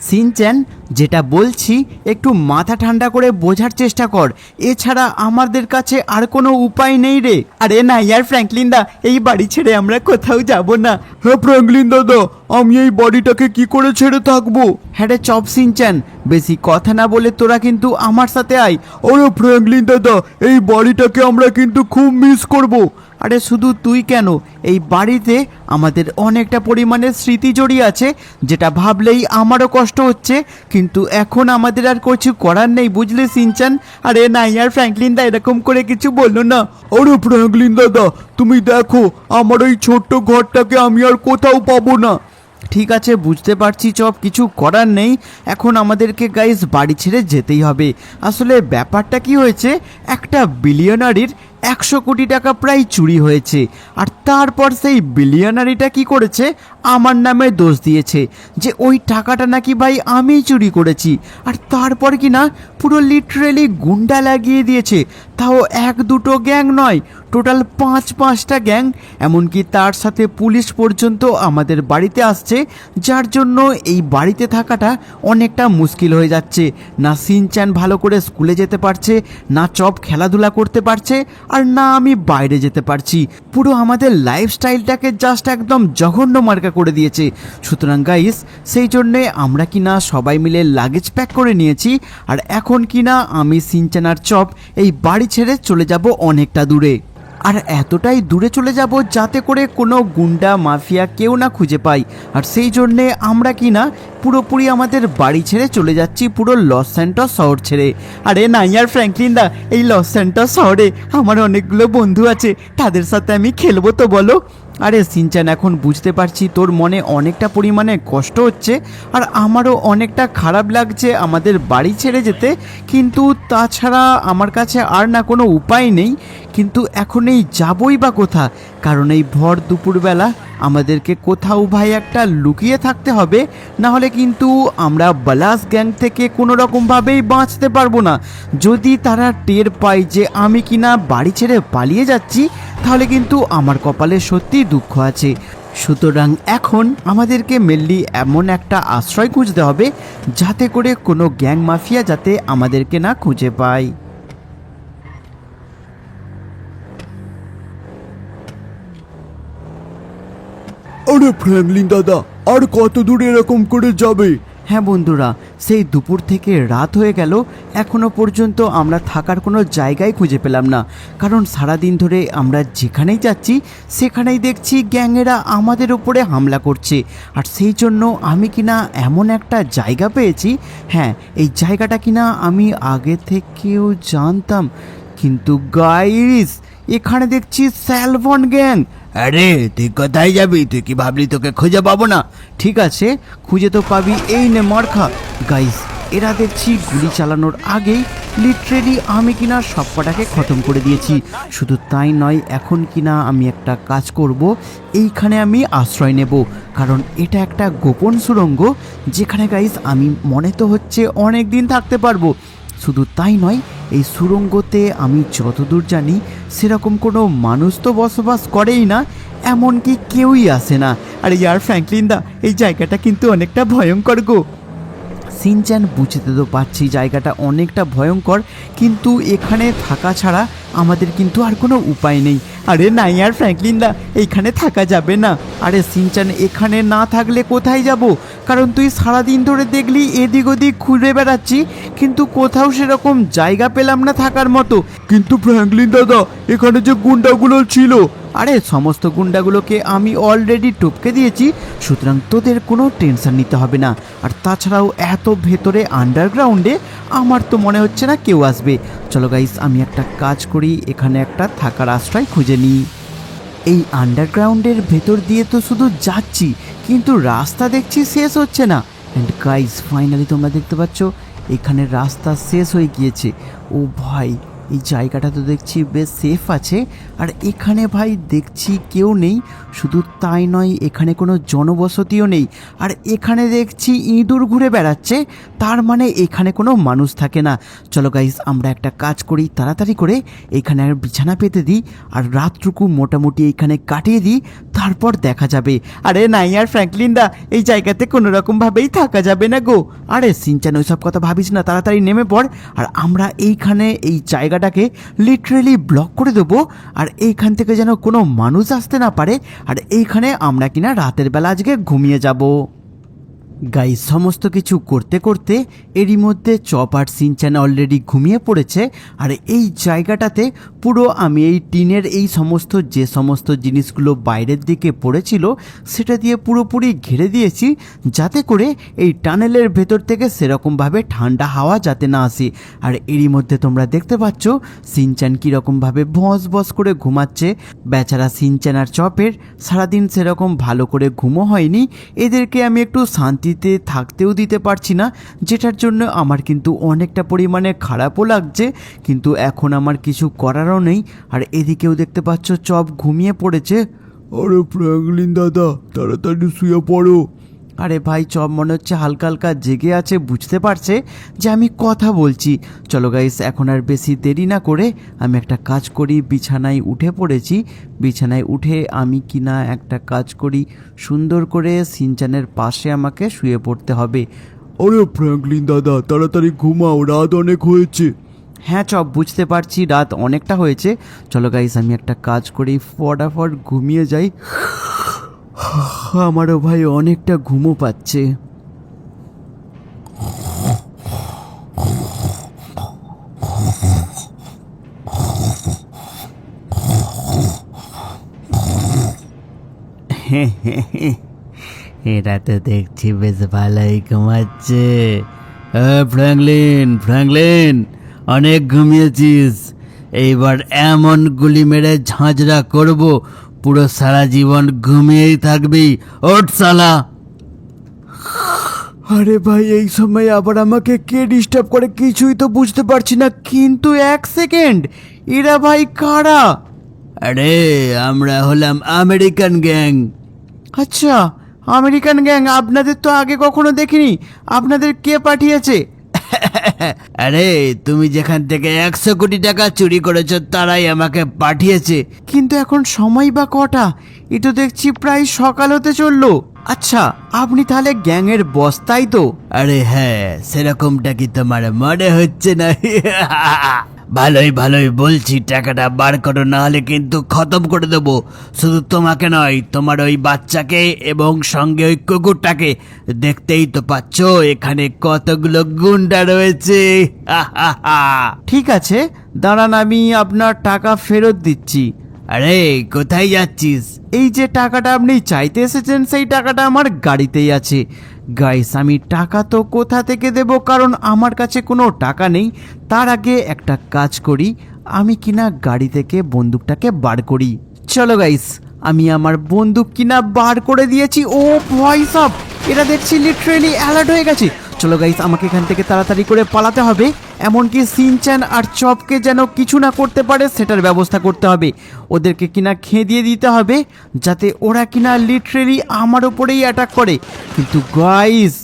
Shinchan, যেটা বলছি একটু মাথা ঠান্ডা করে বোঝার চেষ্টা কর। এছাড়া আমাদের কাছে আর কোনো উপায় নেই রে। আরে না ইয়ার ফ্র্যাঙ্কলিন দা, এই বাড়ি ছেড়ে আমরা কোথাও যাব না। হ্যাঁ ফ্র্যাঙ্কলিন দাদা, আমি এই বাড়িটাকে কি করে ছেড়ে থাকবো? হ্যাঁ রে চপ সিনচ্যান, বেশি কথা না বলে তোরা কিন্তু আমার সাথে আয়। ওরে ফ্র্যাঙ্কলিন দাদা, এই বাড়িটাকে আমরা কিন্তু খুব মিস করব। আরে শুধু তুই কেন, এই বাড়িতে আমাদের অনেকটা পরিমাণে স্মৃতি জড়িয়ে আছে, যেটা ভাবলেই আমারও কষ্ট হচ্ছে। কিন্তু এখন আমাদের আর কিছু করার নেই, বুঝলি সিনচ্যান? আরে না ইয়ার ফ্র্যাঙ্কলিন দা, এরকম করে কিছু বললো না। ওরে ফ্র্যাঙ্কলিন দাদা, তুমি দেখো আমার এই ছোট্ট ঘরটাকে আমি আর কোথাও পাবো না। ঠিক আছে, বুঝতে পারছি চপ, কিছু করার নেই। এখন আমাদেরকে গাইস বাড়ি ছেড়ে যেতেই হবে। আসলে ব্যাপারটা কি হয়েছে, একটা বিলিয়নারির 100 কোটি টাকা প্রায় চুরি হয়েছে। আর তারপর সেই বিলিয়নারিটা কি করেছে, আমার নামে দোষ দিয়েছে যে ওই টাকাটা নাকি ভাই আমিই চুরি করেছি। আর তারপর কি না পুরো লিটারেলি গুন্ডা লাগিয়ে দিয়েছে। তাও 1-2 গ্যাং নয়, টোটাল 5-5টা গ্যাং। এমনকি তার সাথে পুলিশ পর্যন্ত আমাদের বাড়িতে আসছে, যার জন্য এই বাড়িতে থাকাটা অনেকটা মুশকিল হয়ে যাচ্ছে। না সিনচ্যান ভালো করে স্কুলে যেতে পারছে, না চপ খেলাধুলা করতে পারছে, আর না আমি বাইরে যেতে পারছি। পুরো আমাদের লাইফস্টাইলটাকে জাস্ট একদম জঘন্য মার্কা করে দিয়েছে। সুতরাং গাইস, সেই জন্যে আমরা কিনা সবাই মিলে লাগেজ প্যাক করে নিয়েছি। আর এখন কিনা আমি সিনচ্যান আর চপ এই বাড়ি ছেড়ে চলে যাব অনেকটা দূরে। আর এতটাই দূরে চলে যাব যাতে করে কোনো গুন্ডা মাফিয়া কেউ না খুঁজে পাই। আর সেই জন্যে আমরা কিনা পুরোপুরি আমাদের বাড়ি ছেড়ে চলে যাচ্ছি, পুরো লস স্যান্টোস শহর ছেড়ে। আরে না ইয়ার ফ্র্যাঙ্কলিন দা, এই লস স্যান্টোস শহরে আমার অনেকগুলো বন্ধু আছে, তাদের সাথে আমি খেলবো তো বলো? আরে সিনচ্যান, এখন বুঝতে পারছি তোর মনে অনেকটা পরিমাণে কষ্ট হচ্ছে, আর আমারও অনেকটা খারাপ লাগছে আমাদের বাড়ি ছেড়ে যেতে। কিন্তু তাছাড়া আমার কাছে আর না কোনো উপায় নেই। কিন্তু এখন এই যাবই বা কোথা? কারণ এই ভর দুপুরবেলা আমাদেরকে কোথাও ভাই একটা লুকিয়ে থাকতে হবে, না হলে কিন্তু আমরা বালাস গ্যাং থেকে কোনো রকমভাবেই বাঁচতে পারবো না। যদি তারা টের পায় যে আমি কিনা বাড়ি ছেড়ে পালিয়ে যাচ্ছি, তাহলে কিন্তু আমার কপালে সত্যিই দুঃখ আছে। সুতরাং এখন আমাদেরকে মেনলি এমন একটা আশ্রয় খুঁজতে হবে যাতে করে কোনো গ্যাং মাফিয়া যাতে আমাদেরকে না খুঁজে পায়। আরে ফ্র্যাঙ্কলিন দাদা, আর কত দূরে এরকম করে যাবে? হ্যাঁ বন্ধুরা, সেই দুপুর থেকে রাত হয়ে গেল, এখনো পর্যন্ত আমরা থাকার কোনো জায়গায় খুঁজে পেলাম না। কারণ সারাদিন ধরে আমরা যেখানেই যাচ্ছি সেখানেই দেখছি গ্যাংয়েরা আমাদের উপরে হামলা করছে। আর সেই জন্য আমি কিনা এমন একটা জায়গা পেয়েছি। হ্যাঁ, এই জায়গাটা কিনা আমি আগে থেকেও জানতাম, কিন্তু গাইস এখানে দেখছি স্যালভন গ্যাং। আরে তুই কোথায় যাবি? তুই কি ভাবলি তোকে খুঁজে পাবো না? ঠিক আছে, খুঁজে তো পাবি, এই নে মারখা। গাইস, এরা দেখছি গুলি চালানোর আগেই লিটারেলি আমি কিনা সব কটাকে খতম করে দিয়েছি। শুধু তাই নয়, এখন কিনা আমি একটা কাজ করব, এইখানে আমি আশ্রয় নেব। কারণ এটা একটা গোপন সুড়ঙ্গ, যেখানে গাইস আমি মনে তো হচ্ছে অনেক দিন থাকতে পারবো। শুধু তাই নয়, এই সুড়ঙ্গতে আমি যতদূর জানি সেরকম কোনো মানুষ তো বসবাস করেই না, এমনকি কেউই আসে না। আর ইয়ার ফ্র্যাঙ্কলিন দা, এই জায়গাটা কিন্তু অনেকটা ভয়ঙ্কর গো। সিনচ্যান, বুঝতে তো পারছি জায়গাটা অনেকটা ভয়ঙ্কর, কিন্তু এখানে থাকা ছাড়া আমাদের কিন্তু আর কোনো উপায় নেই। আরে না ইয়ার ফ্র্যাঙ্কলিন দা, এইখানে থাকা যাবে না। আরে সিনচ্যান, এখানে না থাকলে কোথায় যাব? কারণ তুই সারাদিন ধরে দেখলি এদিক ওদিক ঘুরে বেড়াচ্ছি, কিন্তু কোথাও সেরকম জায়গা পেলাম না থাকার মতো। কিন্তু ফ্র্যাঙ্কলিন দাদা, এখানে যে গুন্ডাগুলো ছিল, আরে সমস্ত গুন্ডাগুলোকে আমি অলরেডি টপকে দিয়েছি, সুতরাং তোদের কোনো টেনশন নিতে হবে না। আর তাছাড়াও এত ভেতরে আন্ডারগ্রাউন্ডে আমার তো মনে হচ্ছে না কেউ আসবে। চলো গাইস, আমি একটা কাজ করি, এখানে একটা থাকার আশ্রয় খুঁজে নিই। এই আন্ডারগ্রাউন্ডের ভেতর দিয়ে তো শুধু যাচ্ছি, কিন্তু রাস্তা দেখছি শেষ হচ্ছে না। অ্যান্ড গাইস, ফাইনালি তোমরা দেখতে পাচ্ছ এখানে রাস্তা শেষ হয়ে গিয়েছে। ও ভাই, এই জায়গাটা তো দেখছি বেশ সেফ আছে। আর এখানে ভাই দেখছি কেউ নেই, শুধু তাই নয় এখানে কোনো জনবসতিও নেই। আর এখানে দেখছি ইঁদুর ঘুরে বেড়াচ্ছে, তার মানে এখানে কোনো মানুষ থাকে না। চলো গাইস আমরা একটা কাজ করি, তাড়াতাড়ি করে এখানে আর বিছানা পেতে দিই আর রাতটুকু মোটামুটি এইখানে কাটিয়ে দিই, তারপর দেখা যাবে। আরে নাই আর ফ্র্যাঙ্কলিন দা, এই জায়গাতে কোনো রকমভাবেই থাকা যাবে না গো। আরে সিনচান ওইসব কথা ভাবিস না, তাড়াতাড়ি নেমে পড়। আর আমরা এইখানে এই জায়গাটাকে লিটারেলি ব্লক করে দেবো, আর এইখান থেকে যেন কোনো মানুষ আসতে না পারে। আর এইখানে আমরা কিনা রাতের বেলা আজকে ঘুমিয়ে যাব। গাইস সমস্ত কিছু করতে করতে এরই মধ্যে চপ আর সিনচান অলরেডি ঘুমিয়ে পড়েছে। আর এই জায়গাটাতে পুরো আমি এই টিনের এই সমস্ত জিনিসগুলো বাইরের দিকে পড়েছিল সেটা দিয়ে পুরোপুরি ঘিরে দিয়েছি, যাতে করে এই টানেলের ভেতর থেকে সেরকমভাবে ঠান্ডা হাওয়া যাতে না আসে। আর এরই মধ্যে তোমরা দেখতে পাচ্ছ সিনচান কীরকমভাবে বস করে ঘুমাচ্ছে। বেচারা সিনচান আর চপের সারাদিন সেরকম ভালো করে ঘুমও হয়নি, এদেরকে আমি একটু শান্তিতে থাকতেও দিতে পারছি না, যেটার জন্য আমার কিন্তু অনেকটা পরিমাণে খারাপও লাগছে, কিন্তু এখন আমার কিছু করারও নেই। আর এদিকেও দেখতে পাচ্ছ চপ ঘুমিয়ে পড়েছে। আরে ফ্র্যাঙ্কলিন দাদা তাড়াতাড়ি শুয়ে পড়ো। আরে ভাই চপ মনে হচ্ছে হালকা হালকা জেগে আছে, বুঝতে পারছে যে আমি কথা বলছি। চলো গাইস এখন আর বেশি দেরি না করে আমি একটা কাজ করি, বিছানায় উঠে পড়েছি। বিছানায় উঠে আমি কিনা একটা কাজ করি, সুন্দর করে সিনচানের পাশে আমাকে শুয়ে পড়তে হবে। আরে ফ্র্যাঙ্কলিন দাদা তাড়াতাড়ি ঘুমাও, রাত অনেক হয়েছে। হ্যাঁ চপ বুঝতে পারছি রাত অনেকটা হয়েছে। চলো গাইস আমি একটা কাজ করি, ফটাফট ঘুমিয়ে যাই। আমারও ভাই অনেকটা ঘুমও পাচ্ছে। এরা তো দেখছি বেশ ভালোই ঘুমাচ্ছে। ফ্র্যাঙ্কলিন অনেক ঘুমিয়েছিস, এইবার এমন গুলি মেরে ঝাঁঝরা করব পুরো সারা জীবন ঘুমিয়েই থাকবি। ওঠ শালা। আরে ভাই এই সময় আবার আমাকে কে ডিস্টার্ব করে কিছুই তো বুঝতে পারছি না। কিন্তু এক সেকেন্ড, এরা ভাই কারা? আরে আমরা হলাম আমেরিকান গ্যাং। আচ্ছা আমেরিকান গ্যাং, আপনাদের তো আগে কখনো দেখিনি, আপনাদের কে পাঠিয়েছে? আরে তুমি যেখান থেকে 100 কোটি টাকা চুরি করেছো তারাই আমাকে পাঠিয়েছে। কিন্তু এখন সময় বা কটা? এ তো দেখছি প্রায় সকাল হতে চললো। আচ্ছা আপনি তাহলে গ্যাংয়ের বস, তাই তো? আরে হ্যাঁ, সেরকমটা কি তোমার মনে হচ্ছে না? ভালোই বলছি, টাকাটা বার করো, না হলে কিন্তু খতম করে দেবো। শুধু তোমাকে নয়, তোমার ওই বাচ্চাকে এবং সঙ্গে ওই কুকুরটাকে। দেখতেই তো পাচ্ছ এখানে কতগুলো গুন্ডা রয়েছে। ঠিক আছে দাঁড়ান, আমি আপনার টাকা ফেরত দিচ্ছি। আরে কোথায় যাচ্ছিস? এই যে টাকাটা আপনি চাইতে এসেছেন সেই টাকাটা আমার গাড়িতেই আছে। গাইস আমি টাকা তো কোথা থেকে দেব, কারণ আমার কাছে কোনো টাকা নেই। তার আগে একটা কাজ করি, আমি কিনা গাড়ি থেকে বন্দুকটাকে বার করি। চলো গাইস আমি আমার বন্দুক কিনা বার করে দিয়েছি। ও ভয় সব, এটা দেখছি লিটারেলি অ্যালার্ট হয়ে গেছে। চলো গাইস আমাকে এখান থেকে তাড়াতাড়ি করে পালাতে হবে, এমনকি সিনচান আর চপকে যেন কিছু না করতে পারে সেটার ব্যবস্থা করতে হবে। ওদেরকে কিনা খেদিয়ে দিতে হবে যাতে ওরা কিনা লিটারেলি আমার ওপরেই অ্যাটাক করে। কিন্তু গাইস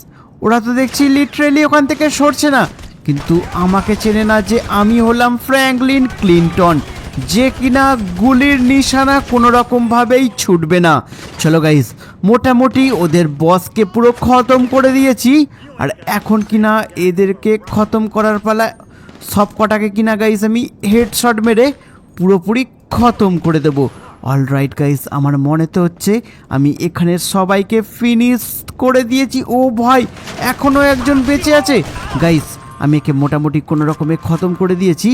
ওরা তো দেখছি লিটারেলি ওখান থেকে সরছে না, কিন্তু আমাকে চেনে না যে আমি হলাম ফ্র্যাঙ্কলিন ক্লিনটন, যে কিনা গুলির নিশানা কোনো রকমভাবেই ছুটবে না। চলো গাইস মোটামুটি ওদের বসকে পুরো খতম করে দিয়েছি, আর এখন কিনা এদেরকে খতম করার পালা। সব কটাকে কিনা গাইস আমি হেডশট মেরে পুরোপুরি খতম করে দেবো। অলরাইট গাইস আমার মনে তো হচ্ছে আমি এখানে সবাইকে ফিনিশ করে দিয়েছি। ও ভাই এখনও একজন বেঁচে আছে। গাইস আমি একে মোটামুটি কোনো রকমে খতম করে দিয়েছি।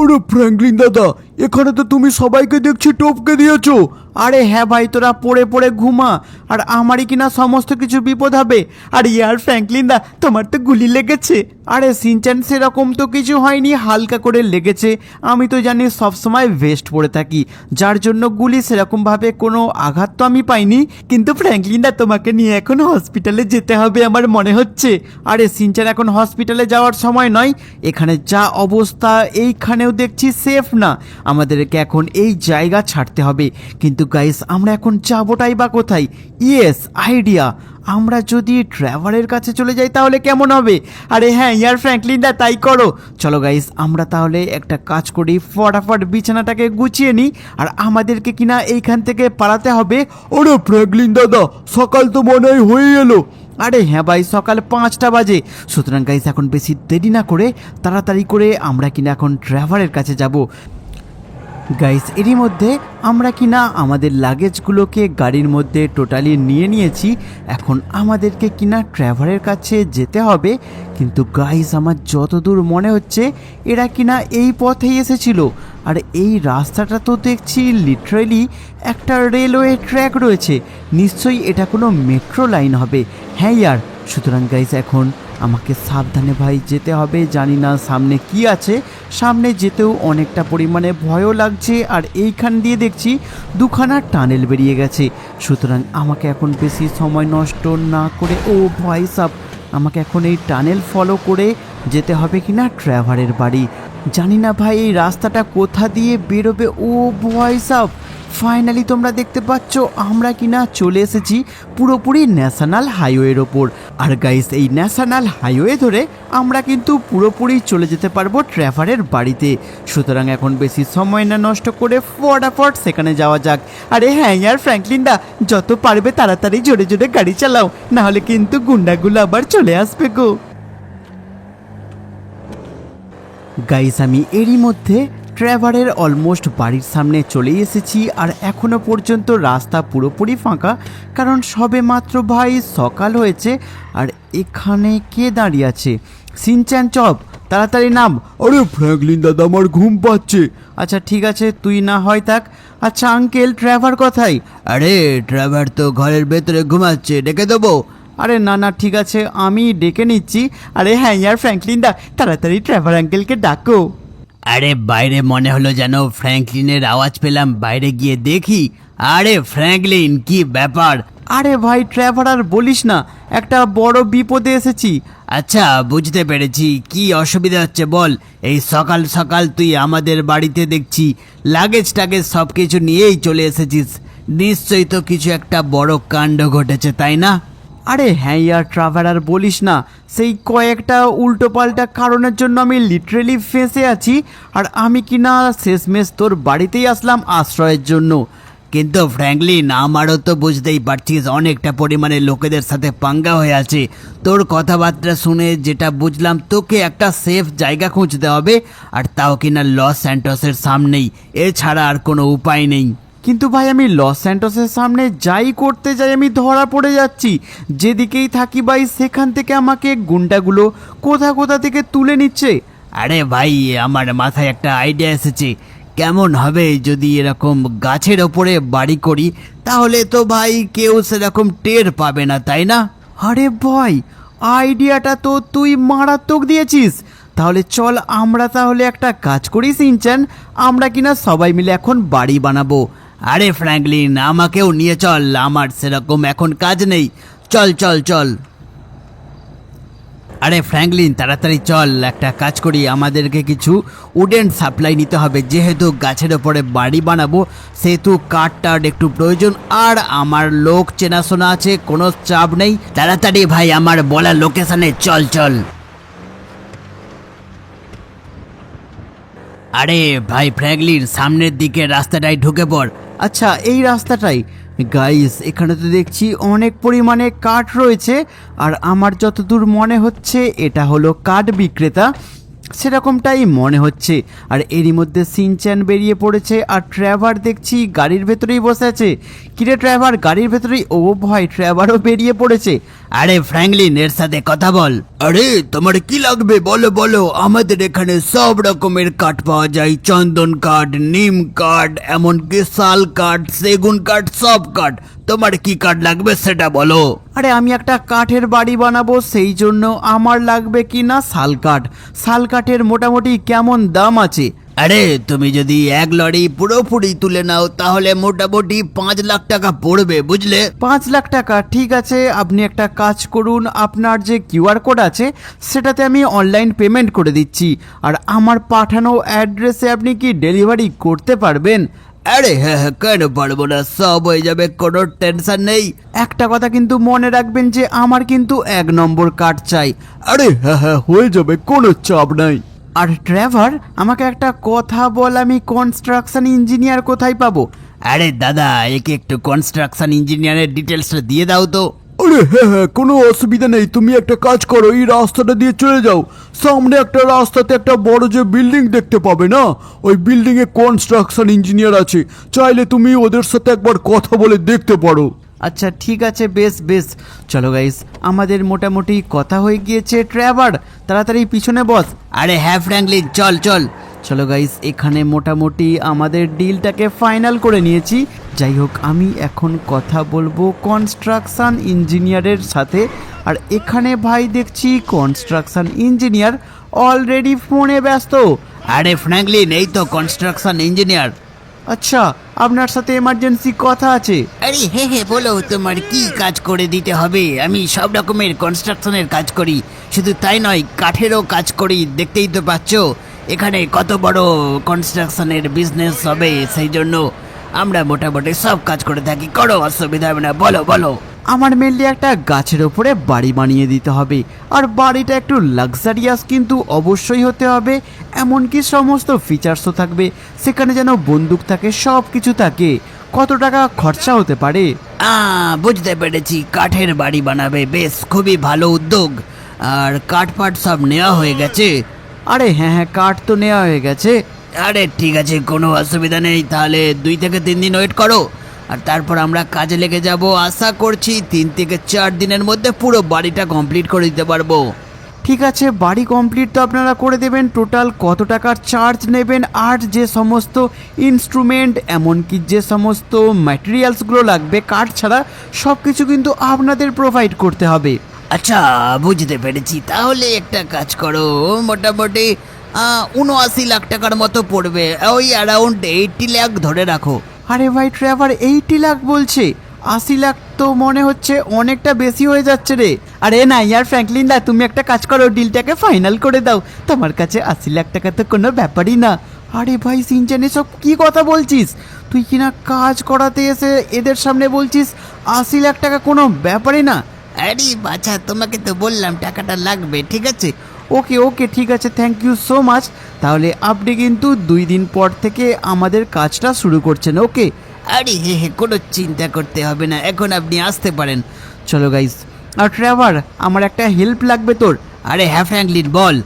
আরে ফ্র্যাঙ্কলিন দাদা, এখানে তো তুমি সবাইকে দেখছি টপকে দিয়েছো। আরে হ্যাঁ ভাই তোরা পড়ে পড়ে ঘুমা, আর আমারই কিনা সমস্ত কিছু বিপদ হবে। আর ইয়ার ফ্র্যাঙ্কলিন দা তোমার তো গুলি লেগেছে। আরে সিনচান সেরকম তো কিছু হয়নি, হালকা করে লেগেছে। আমি তো জানি সবসময় ভেস্ট পরে থাকি, যার জন্য গুলি সেরকমভাবে কোনো আঘাত তো আমি পাইনি। কিন্তু ফ্র্যাঙ্কলিন দা তোমাকে নিয়ে এখন হসপিটালে যেতে হবে আমার মনে হচ্ছে। আরে সিনচান এখন হসপিটালে যাওয়ার সময় নয়, এখানে যা অবস্থা এইখানে এখানেও দেখছি সেফ না, আমাদেরকে এখন এই জায়গা ছাড়তে হবে। কিন্তু গাইস আমরা এখন যাবোটাই বা কোথায়? ইয়েস, আইডিয়া, আমরা যদি ট্র্যাভারের কাছে চলে যাই তাহলে কেমন হবে? আরে হ্যাঁ ইয়ার ফ্র্যাঙ্কলিন দা, তাই করো। চলো গাইস আমরা তাহলে একটা কাজ করি, ফটাফট বিছানাটাকে গুছিয়ে নিই আর আমাদেরকে কিনা এইখান থেকে পালাতে হবে। আরে ফ্র্যাঙ্কলিন দাদা, সকাল তো মনে হয় হয়ে এলো। আরে হ্যাঁ ভাই, সকাল 5টা বাজে। সুতরাং গাইস এখন বেশি দেরি না করে তাড়াতাড়ি করে আমরা কিনা এখন ট্র্যাভারের কাছে যাব। গাইস এরই মধ্যে আমরা কিনা আমাদের লাগেজগুলোকে গাড়ির মধ্যে টোটালি নিয়ে নিয়েছি। এখন আমাদেরকে কিনা ট্র্যাভারের কাছে যেতে হবে। কিন্তু গাইস আমার যতদূর মনে হচ্ছে এরা কিনা এই পথেই এসেছিল। আর এই রাস্তাটা তো দেখছি লিটারেলি একটা রেলওয়ে ট্র্যাক রয়েছে, নিশ্চয়ই এটা কোনো মেট্রো লাইন হবে। হ্যাঁ ইয়ার, সুতরাং গাইস এখন আমাকে সাবধানে ভাই যেতে হবে। জানি না সামনে কি আছে, সামনে যেতেও অনেকটা পরিমাণে ভয়ও লাগছে। আর এইখান দিয়ে দেখছি দুখানা টানেল বেরিয়ে গেছে। সুতরাং আমাকে এখন বেশি সময় নষ্ট না করে, ও ভাই সাব, আমাকে এখন এই টানেল ফলো করে যেতে হবে কিনা ট্র্যাভারের বাড়ি। জানি না ভাই এই রাস্তাটা কোথা দিয়ে বেরোবে। ও ভাই সাব, ফাইনালি তোমরা দেখতে পাচ্ছ আমরা কিনা চলে এসেছি পুরোপুরি ন্যাশনাল হাইওয়ের ওপর। আর গাইস এই ন্যাশনাল হাইওয়ে ধরে আমরা কিন্তু পুরোপুরি চলে যেতে পারবো ট্র্যাভারের বাড়িতে। সুতরাং এখন বেশি সময় না নষ্ট করে ফটাফট সেখানে যাওয়া যাক। আরে হ্যাঁ ইয়ার ফ্র্যাঙ্কলিন দা, যত পারবে তাড়াতাড়ি জোরে জোরে গাড়ি চালাও, নাহলে কিন্তু গুন্ডাগুলো আবার চলে আসবে গো। গাইস আমি এরই মধ্যে ট্র্যাভারের অলমোস্ট বাড়ির সামনে চলে এসেছি। আর এখনো পর্যন্ত রাস্তা পুরোপুরি ফাঁকা, কারণ সবে মাত্র ভাই সকাল হয়েছে। আর এখানে কে দাঁড়িয়ে আছে? সিনচ্যান, চপ তাড়াতাড়ি নাম। আরে ফ্র্যাঙ্কলিন দাদা, আমার ঘুম পাচ্ছে। আচ্ছা ঠিক আছে, তুই না হয় থাক। আচ্ছা আঙ্কেল, ট্র্যাভার কোথায়? আরে ড্রাইভার তো ঘরের ভেতরে ঘুমাচ্ছে, ডেকে দেবো? আরে না না ঠিক আছে, আমি ডেকে নিচ্ছি। আরে হ্যাঁ ইয়ার ফ্র্যাঙ্কলিন দা, তাড়াতাড়ি ট্র্যাভার আঙ্কেলকে ডাকো। আরে বাইরে মনে হলো যেন ফ্র্যাঙ্কলিনের আওয়াজ পেলাম, বাইরে গিয়ে দেখি। আরে ফ্র্যাঙ্কলিন, কি ব্যাপার? আরে ভাই ট্র্যাভার আর বলিস না, একটা বড় বিপদে এসেছি। আচ্ছা বুঝতে পেরেছি, কি অসুবিধা হচ্ছে বল। এই সকাল সকাল তুই আমাদের বাড়িতে দেখছি লাগেজ টাগেজ সব কিছু নিয়েই চলে এসেছিস। নিশ্চয়ই তো কিছু একটা বড় কাণ্ড ঘটেছে, তাই না? আরে হ্যাঁ ইয়ার ট্রাভেলার বলিস না, সেই কয়েকটা উল্টোপাল্টা কারণের জন্য আমি লিটারেলি ফেঁসে আছি। আর আমি কিনা শেষমেশ তোর বাড়িতেই আসলাম আশ্রয়ের জন্য। কিন্তু ফ্র্যাঙ্কলিন, আমারও তো বুঝতেই পারছিস অনেকটা পরিমাণে লোকেদের সাথে পাঙ্গা হয়ে আছে। তোর কথাবার্তা শুনে যেটা বুঝলাম, তোকে একটা সেফ জায়গা খুঁজতে হবে, আর তাও কিনা লস স্যান্টোসের সামনেই, এছাড়া আর কোনো উপায় নেই। কিন্তু ভাই আমি লস স্যান্টোসের সামনে যাই করতে যাই আমি ধরা পড়ে যাচ্ছি। যেদিকেই থাকি ভাই সেখান থেকে আমাকে গুন্ডাগুলো কোথা কোথা থেকে তুলে নিচ্ছে। আরে ভাই, আমার মাথায় একটা আইডিয়া এসেছে। কেমন হবে যদি এরকম গাছের ওপরে বাড়ি করি? তাহলে তো ভাই কেউ সেরকম টের পাবে না, তাই না? আরে ভাই, আইডিয়াটা তো তুই মারাত্মক দিয়েছিস। তাহলে চল আমরা তাহলে একটা কাজ করি সিনচ্যান, আমরা কিনা সবাই মিলে এখন বাড়ি বানাবো। আরে ফ্র্যাঙ্কলিন, আমাকেও নিয়ে চল, আমার সেরকম এখন কাজ নেই। চল চল চল। আরে ফ্র্যাঙ্কলিন, তাড়াতাড়ি চল, একটা কাজ করি, আমাদেরকে কিছু উডেন সাপ্লাই নিতে হবে। যেহেতু গাছের ওপরে বাড়ি বানাবো সেহেতু কাঠ একটু প্রয়োজন। আর আমার লোক চেনাশোনা আছে, কোনো চাপ নেই। তাড়াতাড়ি ভাই আমার বলা লোকেশনে চল চল। আরে ভাই ফ্র্যাঙ্কলিন, সামনের দিকে রাস্তাটাই ঢুকে পড়। আচ্ছা এই রাস্তাটাই। গাইস এখানে তো দেখছি অনেক পরিমাণে কাঠ রয়েছে। আর আমার যতদূর মনে হচ্ছে এটা হলো কাঠ বিক্রেতা, সেরকমটাই মনে হচ্ছে। আর এরই মধ্যে সিনচ্যান বেরিয়ে পড়েছে, আর ট্র্যাভার দেখছি গাড়ির ভেতরেই বসে আছে। কিরে ট্র্যাভার, গাড়ির ভেতরেই? ও ভয়, ট্র্যাভারও বেরিয়ে পড়েছে। আরে ফ্র্যাঙ্কলিন, এর সাথে কথা বল। আরে তোমার কি লাগবে বলো বলো, আমাদের এখানে সব রকমের কাঠ পাওয়া যায়। চন্দন কাঠ, নিম কাঠ, এমনকি শাল কাঠ, সেগুন কাঠ, সব কাঠ। তোমার কি কাঠ লাগবে সেটা বলো। আরে আমি একটা কাঠের বাড়ি বানাবো, সেই জন্য আমার লাগবে কি না শাল কাঠ। শাল কাঠের মোটামুটি কেমন দাম আছে? আরে তুমি যদি 1 লরি পুরোপুরি তুলে নাও তাহলে মোটামুটি 5 লাখ টাকা পড়বে, বুঝলে? 5 লাখ টাকা? ঠিক আছে, আপনি একটা কাজ করুন, আপনার যে কিউআর কোড আছে সেটাতে আমি অনলাইন পেমেন্ট করে দিচ্ছি, আর আমার পাঠানো অ্যাড্রেসে আপনি কি ডেলিভারি করতে পারবেন? আরে হ্যাঁ হ্যাঁ, কেন পারবো না, সব হয়ে যাবে, কোনো টেনশন নেই। একটা কথা কিন্তু মনে রাখবেন যে আমার কিন্তু 1 নম্বর কার্ড চাই। আরে হ্যাঁ হ্যাঁ, হয়ে যাবে, কোনো চাপ নাই। আর ড্রাইভার, আমাকে একটা কথা বল, আমি কনস্ট্রাকশন ইঞ্জিনিয়ার কোথায় পাবো? আরে দাদা, একে একটু কনস্ট্রাকশন ইঞ্জিনিয়ারের ডিটেলসটা দিয়ে দাও তো। আরে হ্যাঁ হ্যাঁ, কোনো অসুবিধা নেই। তুমি একটা কাজ করো, এই রাস্তাটা দিয়ে চলে যাও, সামনে একটা রাস্তাতে একটা বড় যে বিল্ডিং দেখতে পাবে না, ওই বিল্ডিং এ কনস্ট্রাকশন ইঞ্জিনিয়ার আছে, চাইলে তুমি ওদের সাথে একবার কথা বলে দেখতে পারো। আচ্ছা ঠিক আছে, বেশ বেশ, চলো গাইস, আমাদের মোটামুটি কথা হয়ে গিয়েছে। ড্রাইভার তাড়াতাড়ি পিছনে বস। আরে হ্যাঁ ফ্র্যাঙ্কলিন, চল চল। চলো গাইস, এখানে মোটামুটি আমাদের ডিলটাকে ফাইনাল করে নিয়েছি। যাই হোক, আমি এখন কথা বলবো কনস্ট্রাকশন ইঞ্জিনিয়ারের সাথে। আর এখানে ভাই দেখছি কনস্ট্রাকশন ইঞ্জিনিয়ার অলরেডি ফোনে ব্যস্ত। আরে ফ্র্যাঙ্কলিন, এই তো কনস্ট্রাকশন ইঞ্জিনিয়ার। আচ্ছা, আপনার সাথে এমার্জেন্সি কথা আছে। আরে হ্যাঁ হ্যাঁ, বলো তোমার কি কাজ করে দিতে হবে। আমি সব রকমের কনস্ট্রাকশনের কাজ করি, শুধু তাই নয়, কাঠেরও কাজ করি, দেখতেই তো পাচ্ছ এখানে কত বড় কনস্ট্রাকশনের বিজনেস হবে, সেই জন্য আমরা মোটামুটি সব কাজ করে থাকি, কোনো অসুবিধা হবে না, বলো বলো। আমার মেনলি একটা গাছের ওপরে বাড়ি বানিয়ে দিতে হবে, আর বাড়িটা একটু লাক্সারিয়াস কিন্তু অবশ্যই হতে হবে, এমনকি সমস্ত ফিচার্সও থাকবে, সেখানে যেন বন্দুক থাকে, সব কিছু থাকে। কত টাকা খরচা হতে পারে? বুঝতে পেরেছি, কাঠের বাড়ি বানাবে, বেশ খুবই ভালো উদ্যোগ। আর কাঠ পাট সব নেওয়া হয়ে গেছে? আরে হ্যাঁ হ্যাঁ, কাঠ তো নেওয়া হয়ে গেছে। আরে ঠিক আছে, কোনো অসুবিধা নেই, তাহলে 2 থেকে 3 দিন ওয়েট করো, আর তারপর আমরা কাজে লেগে যাব। আশা করছি 3 থেকে 4 দিনের মধ্যে পুরো বাড়িটা কমপ্লিট করে দিতে পারবো। ঠিক আছে, বাড়ি কমপ্লিট তো আপনারা করে দেবেন। টোটাল কত টাকার চার্জ নেবেন? আর যে সমস্ত ইনস্ট্রুমেন্ট, এমনকি যে সমস্ত ম্যাটেরিয়ালসগুলো লাগবে কাঠ ছাড়া, সব কিছু কিন্তু আপনাদের প্রোভাইড করতে হবে। আচ্ছা বুঝতে পেরেছি, তাহলে একটা কাজ করো, মোটামুটি 79 লাখ টাকার মতো পড়বে, ওই অ্যারাউন্ড 80 লাখ ধরে রাখো। আরে ভাই ড্রাইভার, 80 লাখ বলছে? 80 লাখ তো মনে হচ্ছে অনেকটা বেশি হয়ে যাচ্ছে রে। আরে না ইয়ার ফ্র্যাঙ্কলিন দা, তুমি একটা কাজ করো, ডিলটাকে ফাইনাল করে দাও, তোমার কাছে 80 লাখ টাকা তো কোনো ব্যাপারই না। আরে ভাই সিনচান, এসব কি কথা বলছিস? তুই কিনা কাজ করাতে এসে এদের সামনে বলছিস 80 লাখ টাকা কোনো ব্যাপারই না। আরে বাছা, তোমাকে তো বললাম টাকাটা লাগবে, ঠিক আছে? ওকে ওকে, ঠিক আছে, থ্যাংক ইউ সো মাচ। তাহলে আপনি কিন্তু 2 দিন পর থেকে আমাদের কাজটা শুরু করছেন, ওকে? আরে হে হে, কোনো চিন্তা করতে হবে না, এখন আপনি আসতে পারেন। চলো গাইস। আর ট্রাভার, আমার একটা হেল্প লাগবে তোর। আরে হ্যাঁ ফ্র্যাঙ্কলিন, বল।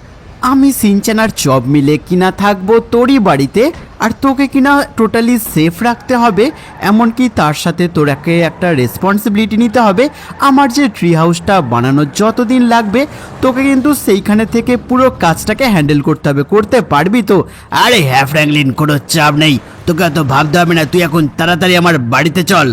আমি সিনচান আর চব মিলে কিনা থাকবো তোরই বাড়িতে, আর তোকে কিনা টোটালি সেফ রাখতে হবে, এমনকি তার সাথে তোরাকে একটা রেসপন্সিবিলিটি নিতে হবে। আমার যে ট্রি হাউসটা বানানো যতদিন লাগবে, তোকে কিন্তু সেইখানে থেকে পুরো কাজটাকে হ্যান্ডেল করতে হবে। করতে পারবি তো? আরে হ্যাঁ ফ্র্যাঙ্কলিন, কোনো চাপ নেই, তোকে এত ভাবতে হবে না, তুই এখন তাড়াতাড়ি আমার বাড়িতে চল।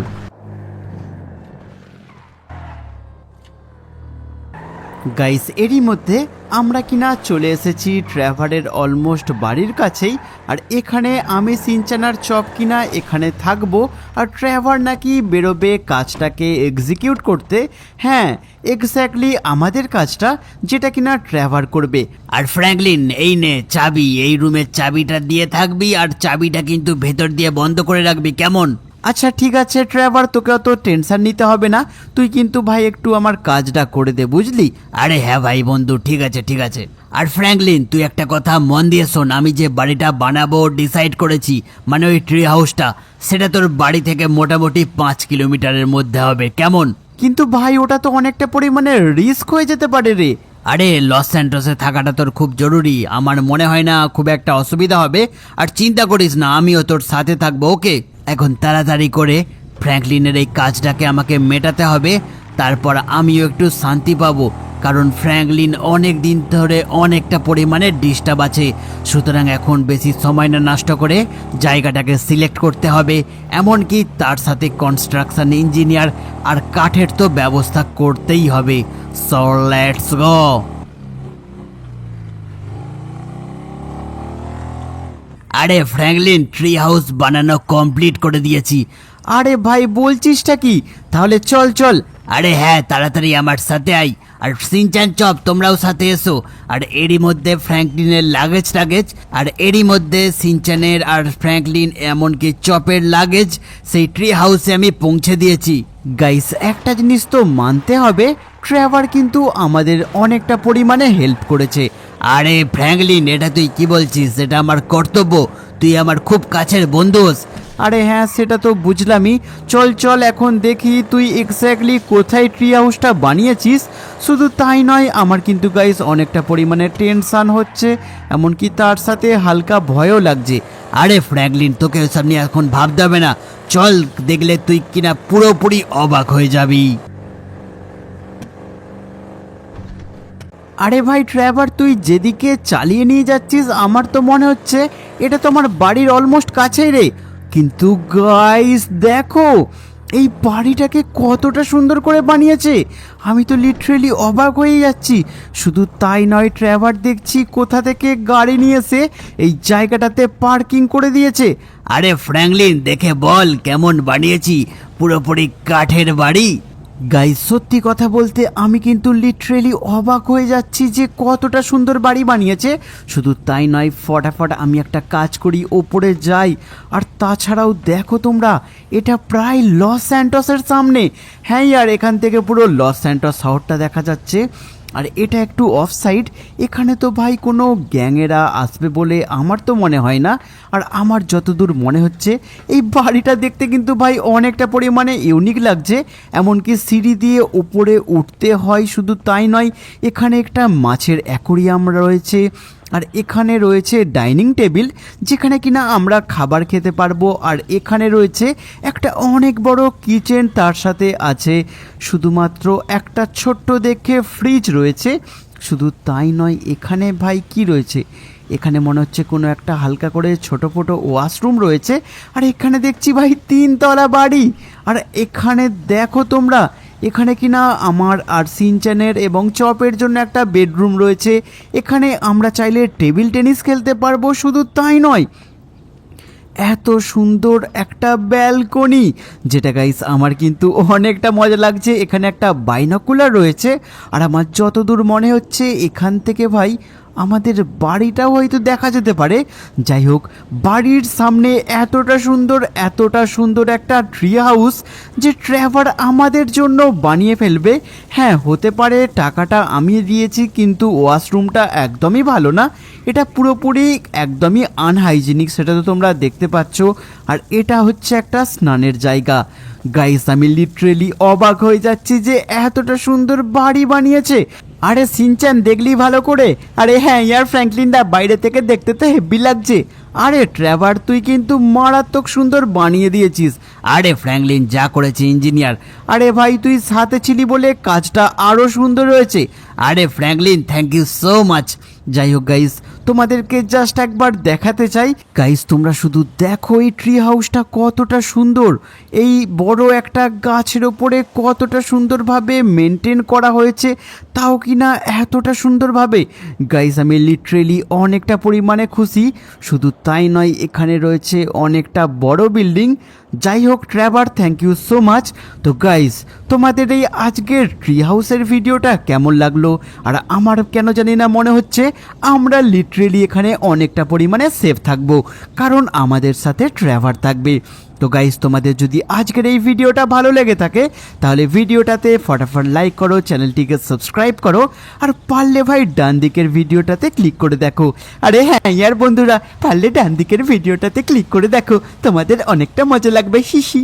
গাইস, এরই মধ্যে আমরা কিনা চলে এসেছি ট্র্যাভারের অলমোস্ট বাড়ির কাছেই। আর এখানে আমি সিনচানার চপ কিনা এখানে থাকবো, আর ট্র্যাভার নাকি বেরোবে কাজটাকে এক্সিকিউট করতে। হ্যাঁ, এক্স্যাক্টলি আমাদের কাজটা, যেটা কিনা ট্র্যাভার করবে। আর ফ্র্যাঙ্কলিন, এই নে চাবি, এই রুমের চাবিটা দিয়ে থাকবি, আর চাবিটা কিন্তু ভেতর দিয়ে বন্ধ করে রাখবি, কেমন? আচ্ছা ঠিক আছে ট্র্যাভার, তোকে অত টেনশন নিতে হবে না, তুই কিন্তু ভাই একটু আমার কাজটা করে দে, বুঝলি? আরে হ্যাঁ ভাই বন্ধু, ঠিক আছে ঠিক আছে। আর ফ্র্যাঙ্কলিন, তুই একটা কথা মন দিয়ে শোন, আমি যে বাড়িটা বানাবো ডিসাইড করেছি, মানে ওই ট্রি হাউসটা, সেটা তোর বাড়ি থেকে মোটামুটি 5 কিলোমিটারের মধ্যে হবে, কেমন? কিন্তু ভাই ওটা তো অনেকটা পরিমাণে রিস্ক হয়ে যেতে পারে রে। আরে লস স্যান্টোসে থাকাটা তোর খুব জরুরি, আমার মনে হয় না খুব একটা অসুবিধা হবে। আর চিন্তা করিস না, আমিও তোর সাথে থাকবো, ওকে? এখন তাড়াতাড়ি করে ফ্র্যাঙ্কলিনের এই কাজটাকে আমাকে মেটাতে হবে, তারপর আমিও একটু শান্তি পাবো, কারণ ফ্র্যাঙ্কলিন অনেক দিন ধরে অনেকটা পরিমাণে ডিস্টার্ব আছে। সুতরাং এখন বেশি সময় না নষ্ট করে জায়গাটাকে সিলেক্ট করতে হবে, এমনকি তার সাথে কনস্ট্রাকশন ইঞ্জিনিয়ার আর কাঠের তো ব্যবস্থা করতেই হবে। So let's go. আরে ফ্র্যাঙ্কলিন, ট্রি হাউস বানানো কমপ্লিট করে দিয়েছি। আরে ভাই বলছিসটা কি? তাহলে চল চল। আরে হ্যাঁ, তাড়াতাড়ি আমার সাথে আই। আর সিনচান চপ, তোমরাও সাথে এসো। আর এরই মধ্যে ফ্র্যাঙ্কলিনের লাগেজ আর এরই মধ্যে সিনচানের আর ফ্র্যাঙ্কলিন এমনকি চপের লাগেজ সেই ট্রি হাউসে আমি পৌঁছে দিয়েছি। গাইস একটা জিনিস তো মানতে হবে, ট্রেভার কিন্তু আমাদের অনেকটা পরিমাণে হেল্প করেছে। আরে ফ্র্যাঙ্কলিন, এটা তুই কি বলছিস? এটা আমার কর্তব্য, তুই আমার খুব কাছের বন্ধু। আরে হ্যাঁ সেটা তো বুঝলামই, চল চল এখন দেখি তুই এক্স্যাক্টলি কোথায় ট্রি হাউসটা বানিয়েছিস। শুধু তাই নয়, আমার কিন্তু গাইস অনেকটা পরিমাণে টেনশন হচ্ছে, এমনকি তার সাথে হালকা ভয়ও লাগছে। আরে ফ্র্যাঙ্কলিন, তোকে ওসব নিয়ে এখন ভাবতে হবে না, চল, দেখলে তুই কিনা পুরোপুরি অবাক হয়ে যাবি। আরে ভাই ট্রেভার, তুই যেদিকে চালিয়ে নিয়ে যাচ্ছিস আমার তো মনে হচ্ছে এটা তো আমার বাড়ির অলমোস্ট কাছেই রে। কিন্তু গাইস দেখো এই বাড়িটাকে কতটা সুন্দর করে বানিয়েছে, আমি তো লিটারেলি অবাক হয়ে যাচ্ছি। শুধু তাই নয়, ট্রেভার দেখছি কোথা থেকে গাড়ি নিয়ে এসে এই জায়গাটাতে পার্কিং করে দিয়েছে। আরে ফ্র্যাঙ্কলিন, দেখে বল কেমন বানিয়েছি, পুরোপুরি কাঠের বাড়ি। গাইস সত্যি কথা বলতে আমি কিন্তু লিটারেলি অবাক হয়ে যাচ্ছি যে কতটা সুন্দর বাড়ি বানিয়েছে। শুধু তাই নয়, ফটাফট আমি একটা কাজ করি, ওপরে যাই। আর তাছাড়াও দেখো তোমরা, এটা প্রায় লস স্যান্টোসের সামনে। হ্যাঁ ইয়ার, এখান থেকে পুরো লস স্যান্টোস শহরটা দেখা যাচ্ছে। আর এটা একটু অফ সাইড, এখানে তো ভাই কোনো গ্যাংয়েরা আসবে বলে আমার তো মনে হয় না। আর আমার যতদূর মনে হচ্ছে এই বাড়িটা দেখতে কিন্তু ভাই অনেকটা পরিমাণে ইউনিক লাগছে, এমনকি সিঁড়ি দিয়ে উপরে উঠতে হয়। শুধু তাই নয়, এখানে একটা মাছের অ্যাকোরিয়াম রয়েছে, আর এখানে রয়েছে ডাইনিং টেবিল যেখানে কিনা আমরা খাবার খেতে পারবো। আর এখানে রয়েছে একটা অনেক বড় কিচেন, তার সাথে আছে শুধুমাত্র একটা ছোট্ট দেখে ফ্রিজ রয়েছে। শুধু তাই নয়, এখানে ভাই কি রয়েছে, এখানে মনে হচ্ছে কোনো একটা হালকা করে ছোটো ওয়াশরুম রয়েছে। আর এখানে দেখছি ভাই 3 তলা বাড়ি। আর এখানে দেখো তোমরা, এখানে কিনা আমার আর সিনচানের এবং চপের জন্য একটা বেডরুম রয়েছে। এখানে আমরা চাইলে টেবিল টেনিস খেলতে পারবো। শুধু তাই নয়, এত সুন্দর একটা ব্যালকনি, যেটা গাইস আমার কিন্তু অনেকটা মজা লাগছে। এখানে একটা বাইনোকুলার রয়েছে, আর আমার যতদূর মনে হচ্ছে এখান থেকে ভাই আমাদের বাড়িটাও হয়তো দেখা যেতে পারে। যাই হোক, বাড়ির সামনে এতটা সুন্দর একটা ট্রি হাউস যে ট্রেভার আমাদের জন্য বানিয়ে ফেলবে। হ্যাঁ হতে পারে টাকাটা আমি দিয়েছি, কিন্তু ওয়াশরুমটা একদমই ভালো না, এটা পুরোপুরি একদমই আনহাইজিনিক, সেটা তো তোমরা দেখতে পাচ্ছ। আর এটা হচ্ছে একটা স্নানের জায়গা। গাইস আমি লিটারেলি অবাক হয়ে যাচ্ছি যে এতটা সুন্দর বাড়ি বানিয়েছে। আরে সিনচান দেখলি ভালো করে? আরে হ্যাঁ ইয়ার ফ্র্যাঙ্কলিন দা, বাইরে থেকে দেখতে তো হেভি লাগছে। আরে ট্রেভার তুই কিন্তু মারাত্মক সুন্দর বানিয়ে দিয়েছিস। আরে ফ্র্যাঙ্কলিন যা করেছে ইঞ্জিনিয়ার। আরে ভাই তুই সাথে ছিলি বলে কাজটা আরও সুন্দর হয়েছে। আরে Franklin, thank you so much. যাই হোক গাইস, তোমাদেরকে জাস্ট একবার দেখাতে চাই। গাইস তোমরা শুধু দেখো এই ট্রি হাউসটা কতটা সুন্দর, এই বড় একটা গাছের ওপরে কতটা সুন্দরভাবে মেনটেন করা হয়েছে, তাও কিনা এতটা সুন্দরভাবে। গাইস আমি লিটারেলি অনেকটা পরিমাণে খুশি। শুধু তাই নয়, এখানে রয়েছে অনেকটা বড় বিল্ডিং। যাই হোক Trevor, thank you so much. তো গাইস তোমাদের এই আজকের ট্রি হাউসের ভিডিওটা কেমন লাগলো? আর আমার কেন জানি না মনে হচ্ছে আমরা লিটারেলি এখানে অনেকটা পরিমাণে সেফ থাকবো, কারণ আমাদের সাথে ট্রেভার থাকবে। তো গাইস তোমাদের যদি আজকের এই ভিডিওটা ভালো লেগে থাকে তাহলে ভিডিওটাতে ফটাফট লাইক করো, চ্যানেলটিকে সাবস্ক্রাইব করো, আর পারলে ভাই ডান দিকের ভিডিওটাতে ক্লিক করে দেখো। আরে হ্যাঁ ইয়ার বন্ধুরা, পারলে ডান দিকের ভিডিওটাতে ক্লিক করে দেখো, তোমাদের অনেকটা মজা লাগবে। হিহি।